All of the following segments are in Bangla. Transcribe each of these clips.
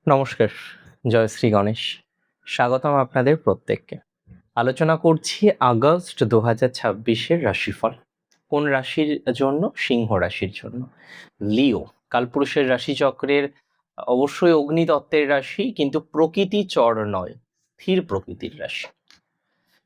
নমস্কার, জয় শ্রী গণেশ। স্বাগতম আপনাদের প্রত্যেককে। আলোচনা করছি আগস্ট 2026-এর রাশিফল। কোন রাশির জন্য? সিংহ রাশির জন্য। লিও কালপুরুষের রাশিচক্রের অবশ্যই অগ্নিতত্ত্বের রাশি, কিন্তু প্রকৃতি চর নয়, স্থির প্রকৃতির রাশি।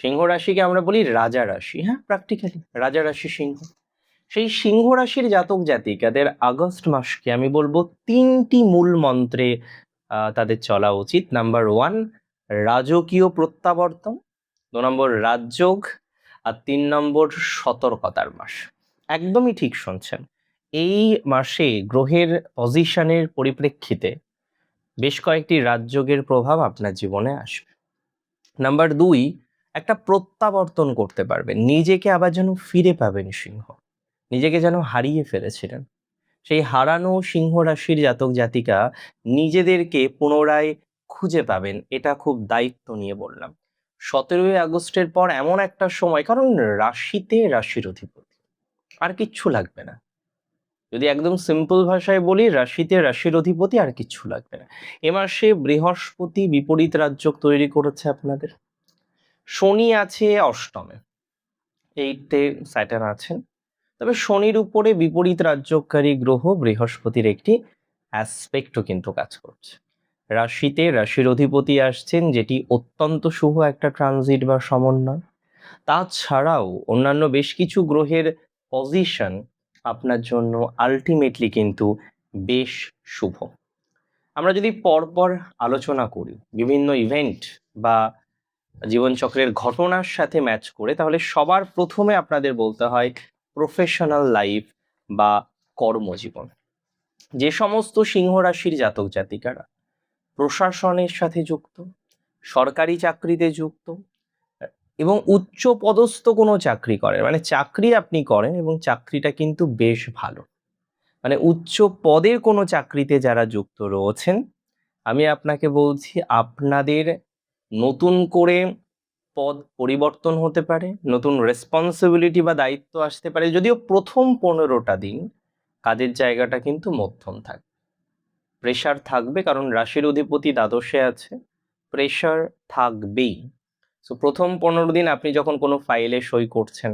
সিংহ রাশিকে আমরা বলি রাজা রাশি। হ্যাঁ, প্র্যাকটিক্যালি রাজা রাশি সিংহ। সেই সিংহ রাশির জাতক জাতিকাদের আগস্ট মাসকে আমি বলবো 3টি মূল মন্ত্রে তাদের চলা উচিত। নাম্বার 1, রাজকীয় প্রত্যাবর্তন। 2 নম্বর, রাজযোগ। আর 3 নম্বর, সতর্কতার মাস। একদমই ঠিক শুনছেন। এই মাসে গ্রহের পজিশনের পরিপ্রেক্ষিতে বেশ কয়েকটি রাজযোগের প্রভাব আপনার জীবনে আসবে। নাম্বার 2, একটা প্রত্যাবর্তন করতে পারবেন, নিজেকে আবার যেন ফিরে পাবেন সিংহ। নিজেকে যেন হারিয়ে ফেলেছিলেন, সেই হারানো সিংহ রাশির জাতক জাতিকা নিজেদেরকে পুনরায় খুঁজে পাবেন। এটা খুব দায়িত্ব নিয়ে বললাম। 17ই আগস্টের পর এমন একটা সময়, কারণ রাশিতে রাশির অধিপতি, আর কিচ্ছু লাগবে না। যদি একদম সিম্পল ভাষায় বলি, রাশিতে রাশির অধিপতি, আর কিচ্ছু লাগবে না। এ মাসে বৃহস্পতি বিপরীত রাজযোগ তৈরি করেছে আপনাদের। শনি আছে অষ্টমে, 8-এ স্যাটার্ন আছেন। তবে শনির উপরে বিপরীত রাজযোগকারী গ্রহ বৃহস্পতির একটি অ্যাসপেক্টও কিন্তু কাজ করছে। রাশিতে রাশির অধিপতি আসছেন, যেটি অত্যন্ত শুভ একটা ট্রানজিট বা সমন্বয়। তাছাড়াও অন্যান্য বেশ কিছু গ্রহের পজিশন আপনার জন্য আলটিমেটলি কিন্তু বেশ শুভ। আমরা যদি পরপর আলোচনা করি বিভিন্ন ইভেন্ট বা জীবনচক্রের ঘটনার সাথে ম্যাচ করে, তাহলে সবার প্রথমে আপনাদের বলতে হয় প্রফেশনাল লাইফ বা কর্মজীবন। যে সমস্ত সিংহ রাশির জাতক জাতিকারা প্রশাসনের সাথে যুক্ত, সরকারি চাকরিতে যুক্ত এবং উচ্চ পদস্থ কোনো চাকরি করেন, মানে চাকরি আপনি করেন এবং চাকরিটা কিন্তু বেশ ভালো, মানে উচ্চ পদের কোনো চাকরিতে যারা যুক্ত রয়েছেন, আমি আপনাকে বলছি আপনাদের নতুন করে পদ পরিবর্তন হতে পারে, নতুন রেসপন্সিবিলিটি বা দায়িত্ব আসতে পারে। যদিও প্রথম 15টা দিন কাজের জায়গাটা কিন্তু মধ্যম থাকবে, প্রেশার থাকবে, কারণ রাশির অধিপতি দ্বাদশে আছে, প্রেশার থাকবেই। সো প্রথম 15 দিন আপনি যখন কোনো ফাইলে সই করছেন,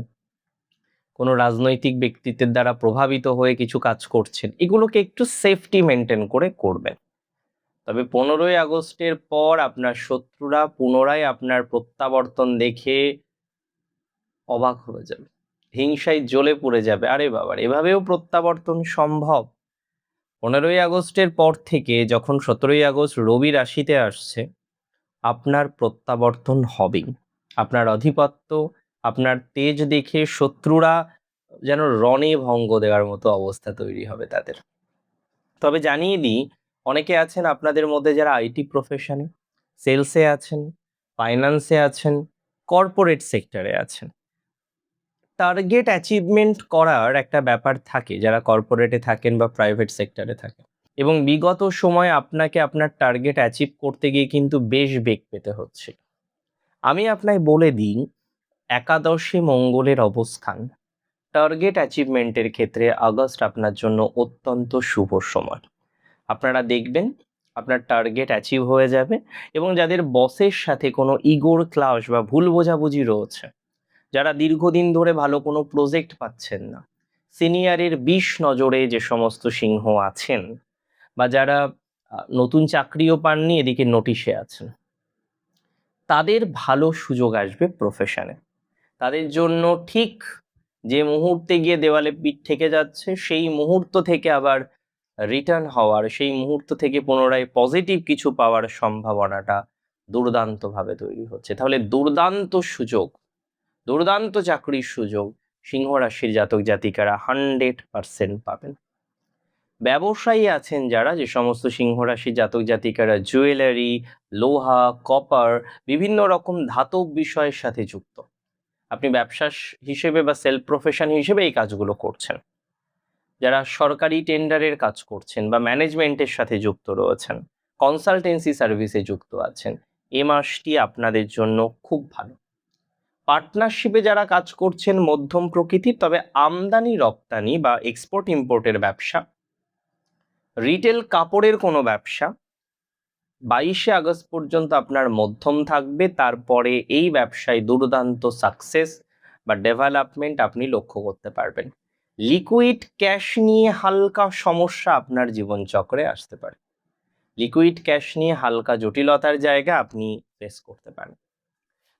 কোনো রাজনৈতিক ব্যক্তিত্বের দ্বারা প্রভাবিত হয়ে কিছু কাজ করছেন, এগুলোকে একটু সেফটি মেনটেন করে করবেন। তবে 15ই আগস্টের পর আপনার শত্রুরা পুনরায় আপনার প্রত্যাবর্তন দেখে অবাক হয়ে যাবে, হিংসায় জ্বলে পড়ে যাবে। আরে বাবার, এভাবেও প্রত্যাবর্তন সম্ভব? 15ই আগস্টের পর থেকে যখন 17ই আগস্ট রবি রাশিতে আসছে, আপনার প্রত্যাবর্তন হবেই। আপনার আধিপত্য, আপনার তেজ দেখে শত্রুরা যেন রণে ভঙ্গ দেওয়ার মতো অবস্থা তৈরি হবে তাদের। তবে জানিয়ে দিই, অনেকে আছেন আপনাদের মধ্যে যারা আইটি প্রফেশনে, সেলসে আছেন, ফাইন্যান্সে আছেন, কর্পোরেট সেক্টরে আছেন। টার্গেট অ্যাচিভমেন্ট করার একটা ব্যাপার থাকে যারা কর্পোরেটে থাকেন বা প্রাইভেট সেক্টরে থাকেন, এবং বিগত সময় আপনাকে আপনার টার্গেট অ্যাচিভ করতে গিয়ে কিন্তু বেশ বেগ পেতে হচ্ছে। আমি আপনাকে বলে দিই, একাদশে মঙ্গলের অবস্থান টার্গেট অ্যাচিভমেন্টের ক্ষেত্রে আগস্ট আপনার জন্য অত্যন্ত শুভ সময়। আপনারা দেখবেন আপনার টার্গেট অ্যাচিভ হয়ে যাবে, এবং যাদের বসের সাথে কোনো ইগোর ক্লাশ বা ভুল বোঝাবুঝি রয়েছে, যারা দীর্ঘদিন ধরে ভালো কোনো প্রজেক্ট পাচ্ছেন না, সিনিয়রের বিষ নজরে যে সমস্ত সিংহ আছেন, বা যারা নতুন চাকরিও পাননি, এদিকে নোটিশে আছেন, তাদের ভালো সুযোগ আসবে প্রফেশনে। তাদের জন্য ঠিক যে মুহূর্তে গিয়ে দেওয়ালে পিঠ থেকে যাচ্ছে, সেই মুহূর্ত থেকে আবার রিটার্ন হওয়ার, সেই মুহূর্ত থেকে পুনরায় পজিটিভ কিছু পাওয়ার সম্ভাবনাটা দুর্দান্তভাবে তৈরি হচ্ছে। তাহলে দুর্দান্ত সুযোগ, দুর্দান্ত চাকরির সুযোগ সিংহ রাশির জাতক জাতিকারা 100% পাবেন। ব্যবসায়ী আছেন যারা, যে সমস্ত সিংহ রাশির জাতক জাতিকারা জুয়েলারি, লোহা, কপার, বিভিন্ন রকম ধাতব বিষয়ের সাথে যুক্ত, আপনি ব্যবসা হিসেবে বা সেলফ প্রফেশন হিসেবে এই কাজগুলো করছেন, যারা সরকারি টেন্ডারের কাজ করছেন বা ম্যানেজমেন্টের সাথে যুক্ত রয়েছেন, কনসালটেন্সি সার্ভিসে যুক্ত আছেন, এ মাসটি আপনাদের জন্য খুব ভালো। পার্টনারশিপে যারা কাজ করছেন মধ্যম প্রকৃতির, তবে আমদানি রপ্তানি বা এক্সপোর্ট ইম্পোর্টের ব্যবসা, রিটেল কাপড়ের কোনো ব্যবসা, 22 পর্যন্ত আপনার মধ্যম থাকবে, তারপরে এই ব্যবসায় দুর্দান্ত সাকসেস বা ডেভেলপমেন্ট আপনি লক্ষ্য করতে পারবেন। লিকুইড ক্যাশ নিয়ে হালকা সমস্যা আপনার জীবনচক্রে আসতে পারে, লিকুইড ক্যাশ নিয়ে হালকা জটিলতার জায়গা আপনি ফেস করতে পারেন।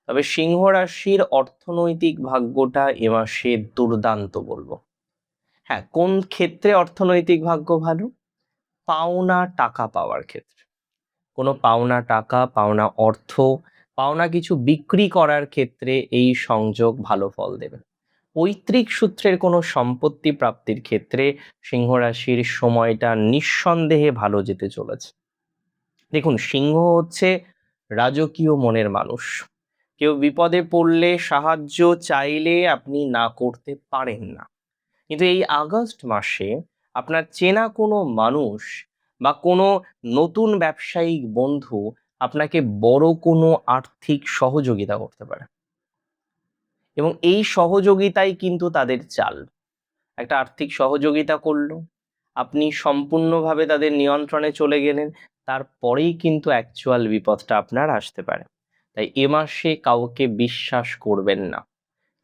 তবে সিংহ রাশির অর্থনৈতিক ভাগ্যটা এ মাসে দুর্দান্ত বলবো। হ্যাঁ, কোন ক্ষেত্রে অর্থনৈতিক ভাগ্য ভালো? পাওনা টাকা পাওয়ার ক্ষেত্রে, কোনো পাওনা টাকা, পাওনা অর্থ, পাওনা কিছু বিক্রি করার ক্ষেত্রে এই সংযোগ ভালো ফল দেবে। পৈতৃক সূত্রের কোনো সম্পত্তি প্রাপ্তির ক্ষেত্রে সিংহ রাশির সময়টা নিঃসন্দেহে ভালো যেতে চলেছে। দেখুন, সিংহ হচ্ছে রাজকীয় মনের মানুষ। কেউ বিপদে পড়লে সাহায্য চাইলে আপনি না করতে পারেন না, কিন্তু এই আগস্ট মাসে আপনার চেনা কোনো মানুষ বা কোনো নতুন ব্যবসায়িক বন্ধু আপনাকে বড় কোনো আর্থিক সহযোগিতা করতে পারে, এবং এই সহযোগিতাই কিন্তু তাদের চাল। একটা আর্থিক সহযোগিতা করলো, আপনি সম্পূর্ণভাবে তাদের নিয়ন্ত্রণে চলে গেলেন, তারপরেই কিন্তু অ্যাকচুয়াল বিপদটা আপনার আসতে পারে। তাই এ মাসে কাউকে বিশ্বাস করবেন না।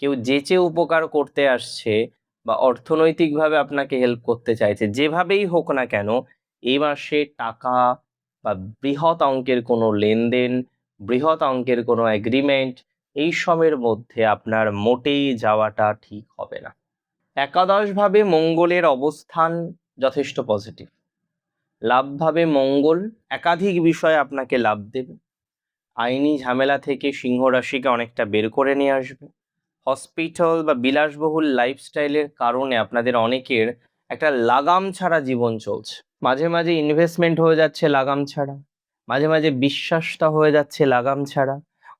কেউ যেচে উপকার করতে আসছে বা অর্থনৈতিকভাবে আপনাকে হেল্প করতে চাইছে, যেভাবেই হোক না কেন, এই মাসে টাকা বা বৃহৎ অঙ্কের কোনো লেনদেন, বৃহৎ অঙ্কের কোনো এগ্রিমেন্ট, এই সবের মধ্যে আপনার মোটেই যাওয়াটা ঠিক হবে না। একাদশভাবে মঙ্গলের অবস্থান যথেষ্ট পজিটিভ। লাভভাবে মঙ্গল একাধিক বিষয়ে আপনাকে লাভ দেবে। আইনি ঝামেলা থেকে সিংহ রাশিকে অনেকটা বের করে নিয়ে আসবে। হসপিটাল বা বিলাসবহুল লাইফস্টাইলের কারণে আপনাদের অনেকের একটা লাগাম ছাড়া জীবন চলছে। মাঝে মাঝে ইনভেস্টমেন্ট হয়ে যাচ্ছে লাগাম ছাড়া, মাঝে মাঝে বিশ্বাসটা হয়ে যাচ্ছে লাগাম ছাড়া,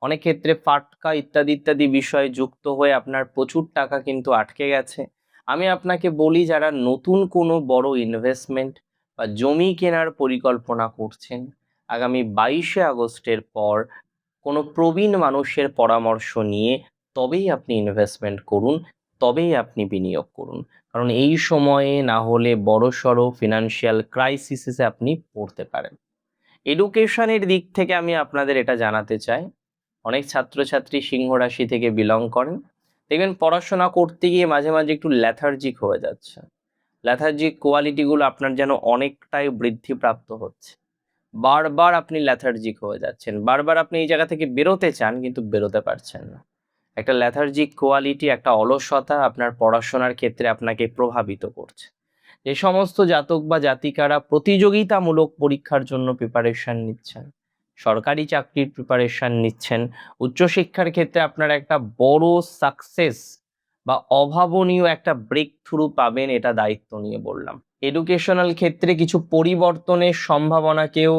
অনেক ক্ষেত্রে ফাটকা ইত্যাদি ইত্যাদি বিষয় যুক্ত হয়ে আপনার প্রচুর টাকা কিন্তু আটকে গেছে। আমি আপনাকে বলি, যারা নতুন কোনো বড় ইনভেস্টমেন্ট বা জমি কেনার পরিকল্পনা করছেন, আগামী 22 আগস্টের পর কোনো প্রবীণ মানুষের পরামর্শ নিয়ে তবেই আপনি ইনভেস্টমেন্ট করুন, তবেই আপনি বিনিয়োগ করুন। কারণ এই সময়ে না হলে বড়সড় ফিনান্সিয়াল ক্রাইসিসে আপনি পড়তে পারেন। এডুকেশনের দিক থেকে আমি আপনাদের এটা জানাতে চাই, অনেক ছাত্রছাত্রী সিংহ রাশি থেকে বিলং করেন, দেখবেন পড়াশোনা করতে গিয়ে মাঝে মাঝে একটু ল্যাথার্জিক হয়ে যাচ্ছে। ল্যাথার্জিক কোয়ালিটিগুলো আপনার যেন অনেকটাই বৃদ্ধিপ্রাপ্ত হচ্ছে। বারবার আপনি ল্যাথার্জিক হয়ে যাচ্ছেন, বারবার আপনি এই জায়গা থেকে বেরোতে চান কিন্তু বেরোতে পারছেন না। একটা ল্যাথার্জিক কোয়ালিটি, একটা অলসতা আপনার পড়াশোনার ক্ষেত্রে আপনাকে প্রভাবিত করছে। যে সমস্ত জাতক বা জাতিকারা প্রতিযোগিতামূলক পরীক্ষার জন্য প্রিপারেশন নিচ্ছেন, সরকারি চাকরির প্রিপারেশন নিচ্ছেন, উচ্চশিক্ষার ক্ষেত্রে আপনারা একটা বড় সাকসেস বা অভাবনীয় একটা ব্রেক থ্রু পাবেন, এটা দায়িত্ব নিয়ে বললাম। এডুকেশনাল ক্ষেত্রে কিছু পরিবর্তনের সম্ভাবনাকেও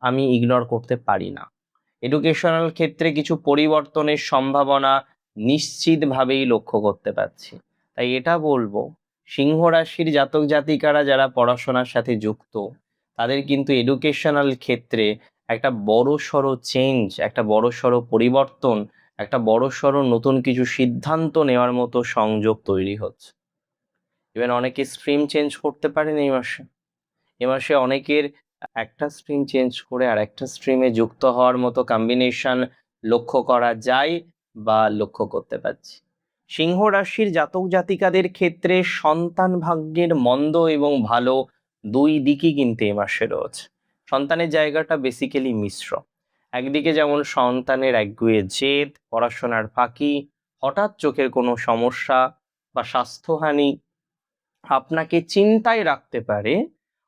আমি ইগনোর করতে পারি না। এডুকেশনাল ক্ষেত্রে কিছু পরিবর্তনের সম্ভাবনা নিশ্চিতভাবেই লক্ষ্য করতে পারছি। তাই এটা বলবো, সিংহ রাশির জাতক জাতিকারা যারা পড়াশোনার সাথে যুক্ত, তাদের কিন্তু এডুকেশনাল ক্ষেত্রে একটা বড়সড় চেঞ্জ, একটা বড়সড় পরিবর্তন, একটা বড়সড় নতুন কিছু সিদ্ধান্ত নেওয়ার মতো সংযোগ তৈরি হচ্ছে। ইভেন অনেকে স্ট্রিম চেঞ্জ করতে পারেন এই মাসে। এ মাসে অনেকের একটা স্ট্রিম চেঞ্জ করে আর একটা স্ট্রিমে যুক্ত হওয়ার মতো কম্বিনেশন লক্ষ্য করা যায় বা লক্ষ্য করতে পারছি। সিংহ রাশির জাতক জাতিকাদের ক্ষেত্রে সন্তান ভাগ্যের মন্দ এবং ভালো দুই দিকই কিন্তু এ মাসে রয়েছে। সন্তানের জায়গাটা বেসিক্যালি মিশ্র। একদিকে যেমন সন্তানের একগুঁয়ে জেদ, পড়াশোনার ফাঁকি, হঠাৎ চোখের কোনো সমস্যা বা স্বাস্থ্যহানি আপনাকে চিন্তায় রাখতে পারে,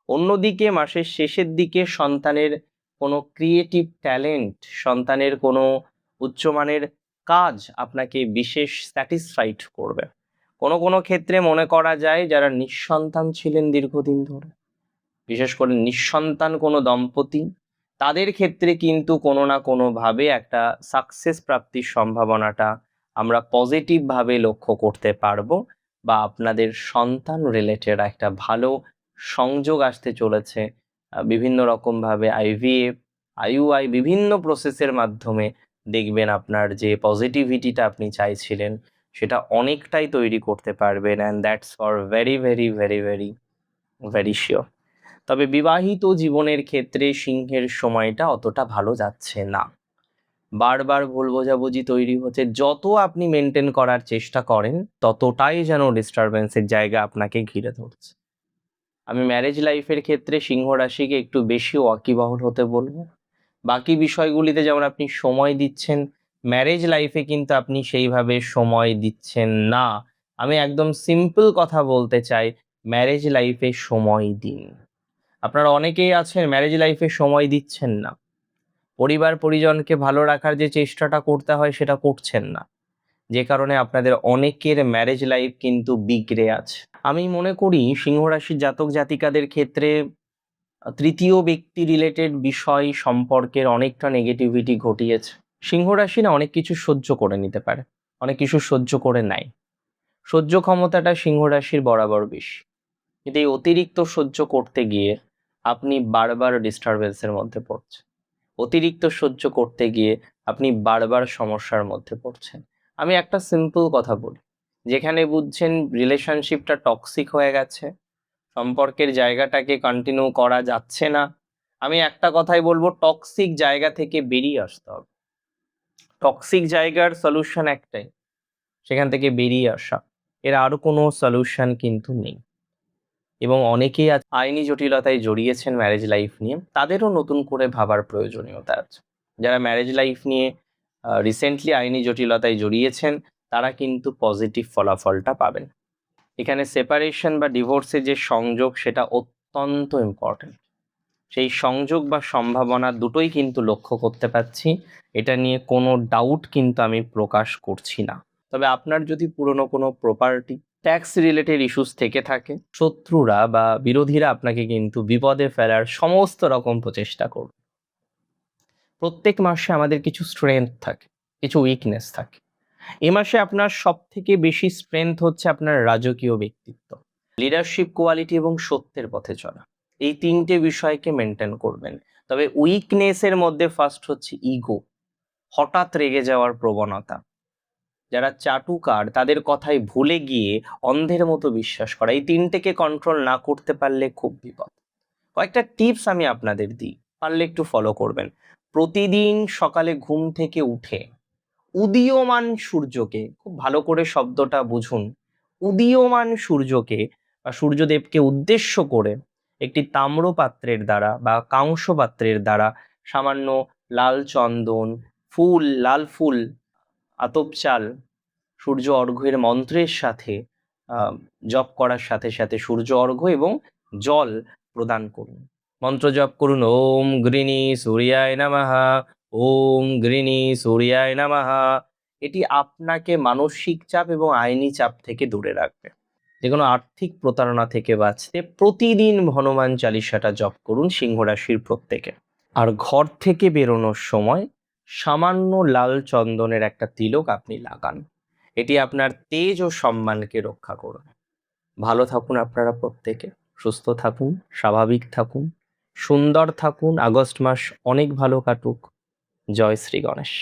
অন্যদিকে মাসের শেষের দিকে সন্তানের কোনো ক্রিয়েটিভ ট্যালেন্ট, সন্তানের কোনো উচ্চমানের কাজ আপনাকে বিশেষ স্যাটিসফাইড করবে। কোনো কোনো ক্ষেত্রে মনে করা যায় যারা নিঃসন্তান ছিলেন দীর্ঘদিন ধরে, বিশেষ করে নিঃসন্তান কোনো দম্পতি, তাদের ক্ষেত্রে কিন্তু কোনো না কোনোভাবে একটা সাকসেস প্রাপ্তির সম্ভাবনাটা আমরা পজিটিভভাবে লক্ষ্য করতে পারবো, বা আপনাদের সন্তান রিলেটেড একটা ভালো সংযোগ আসতে চলেছে। বিভিন্ন রকমভাবে আইভিএফ, আইইউআই, বিভিন্ন প্রসেসের মাধ্যমে দেখবেন আপনার যে পজিটিভিটিটা আপনি চাইছিলেন সেটা অনেকটাই তৈরি করতে পারবেন, and that's for very very very very very sure. তবে বিবাহিত জীবনের ক্ষেত্রে সিংহের সময়টা অতটা ভালো যাচ্ছে না। বারবার ভুল বোঝাবুঝি তৈরি হচ্ছে, যত আপনি মেনটেন করার চেষ্টা করেন ততটাই যেন ডিস্টারবেন্সের জায়গা আপনাকে ঘিরে ধরছে। আমি ম্যারেজ লাইফের ক্ষেত্রে সিংহ রাশিকে একটু বেশি ওয়াকিবহাল হতে বলবো। বাকি বিষয়গুলিতে যেমন আপনি সময় দিচ্ছেন, ম্যারেজ লাইফে কিন্তু আপনি সেইভাবে সময় দিচ্ছেন না। আমি একদম সিম্পল কথা বলতে চাই, ম্যারেজ লাইফে সময় দিন। আপনারা অনেকেই আছেন ম্যারেজ লাইফে সময় দিচ্ছেন না, পরিবার পরিজনকে ভালো রাখার যে চেষ্টাটা করতে হয় সেটা করছেন না, যে কারণে আপনাদের অনেকের ম্যারেজ লাইফ কিন্তু বিগড়ে আছে। আমি মনে করি সিংহ রাশির জাতক জাতিকাদের ক্ষেত্রে তৃতীয় ব্যক্তি রিলেটেড বিষয় সম্পর্কের অনেকটা নেগেটিভিটি ঘটিয়েছে। সিংহ রাশি না অনেক কিছু সহ্য করে নিতে পারে, অনেক কিছু সহ্য করে নেয়। সহ্য ক্ষমতাটা সিংহ রাশির বরাবর বেশি, কিন্তু এই অতিরিক্ত সহ্য করতে গিয়ে আপনি বারবার ডিস্টারবেন্সের মধ্যে পড়ছেন। অতিরিক্ত সহ্য করতে গিয়ে আপনি বারবার সমস্যার মধ্যে পড়ছেন। আমি একটা সিম্পল কথা বলি, যেখানে বুঝছেন রিলেশনশিপটা টক্সিক হয়ে গেছে, সম্পর্কের জায়গাটাকে কন্টিনিউ করা যাচ্ছে না, আমি একটা কথাই বলবো, টক্সিক জায়গা থেকে বেরিয়ে আসতে হবে। টক্সিক জায়গার সলিউশন একটাই, সেখান থেকে বেরিয়ে আসা। এর আরো কোনো সলিউশন কিন্তু নেই। এবং অনেকেই আজ আইনি জটিলতায় জড়িয়েছেন ম্যারেজ লাইফ নিয়ে, তাদেরও নতুন করে ভাবার প্রয়োজনীয়তা আছে। যারা ম্যারেজ লাইফ নিয়ে রিসেন্টলি আইনি জটিলতায় জড়িয়েছেন, তারা কিন্তু পজিটিভ ফলাফলটা পাবেন। এখানে সেপারেশন বা ডিভোর্সের যে সংযোগ, সেটা অত্যন্ত ইম্পর্টেন্ট। সেই সংযোগ বা সম্ভাবনা দুটোই কিন্তু লক্ষ্য করতে পাচ্ছি, এটা নিয়ে কোনো ডাউট কিন্তু আমি প্রকাশ করছি না। তবে আপনার যদি পুরনো কোনো প্রপার্টি ট্যাক্স রিলেটেড ইস্যুস থেকে থাকে, শত্রুরা বা বিরোধীরা আপনাকে কিন্তু বিপদে ফেলার সমস্ত রকম প্রচেষ্টা করবে। প্রত্যেক মাসে আমাদের কিছু স্ট্রেংথ থাকে, কিছু উইকনেস থাকে। এ মাসে আপনার সব থেকে বেশি স্ট্রেংথ হচ্ছে আপনার রাজকীয় ব্যক্তিত্ব, লিডারশিপ কোয়ালিটি এবং সত্যের পথে চলা। এই তিনটে বিষয়কে মেনটেন করবেন। তবে উইকনেসের মধ্যে ফার্স্ট হচ্ছে ইগো, হঠাৎ রেগে যাওয়ার প্রবণতা। যারা চাটুকার, তাদের কথায় ভুলে গিয়ে অন্ধের মতো বিশ্বাস করা, এই তিনটেকে কন্ট্রোল না করতে পারলে খুব বিপদ। কয়েকটা টিপস আমি আপনাদের দিই, পারলে একটু ফলো করবেন। প্রতিদিন সকালে ঘুম থেকে উঠে উদীয়মান সূর্যকে, খুব ভালো করে শব্দটা বুঝুন, উদীয়মান সূর্যকে বা সূর্যদেবকে উদ্দেশ্য করে একটি তাম্র পাত্রের দ্বারা বা কাংস পাত্রের দ্বারা সামান্য লাল চন্দন, ফুল, লাল ফুল, আতপ চাল, সূর্য অর্ঘ্যের মন্ত্রের সাথে জপ করার সাথে সাথে সূর্য অর্ঘ্য এবং জল প্রদান করুন। মন্ত্র জপ করুন, ওম গৃণী সূর্যায় নমঃ, ওম গৃণী সূর্যায় নমঃ। এটি আপনাকে মানসিক চাপ এবং আইনি চাপ থেকে দূরে রাখবে। যে কোনো আর্থিক প্রতারণা থেকে বাঁচতে প্রতিদিন হনুমান চালিসাটা জপ করুন সিংহ রাশির প্রত্যেকে। আর ঘর থেকে বেরোনোর সময় সামান্য লাল চন্দনের একটা তিলক আপনি লাগান, এটি আপনার তেজ ও সম্মানকে রক্ষা করবে। ভালো থাকুন আপনারা প্রত্যেকে, সুস্থ থাকুন, স্বাভাবিক থাকুন, সুন্দর থাকুন। আগস্ট মাস অনেক ভালো কাটুক। জয় শ্রী গণেশ।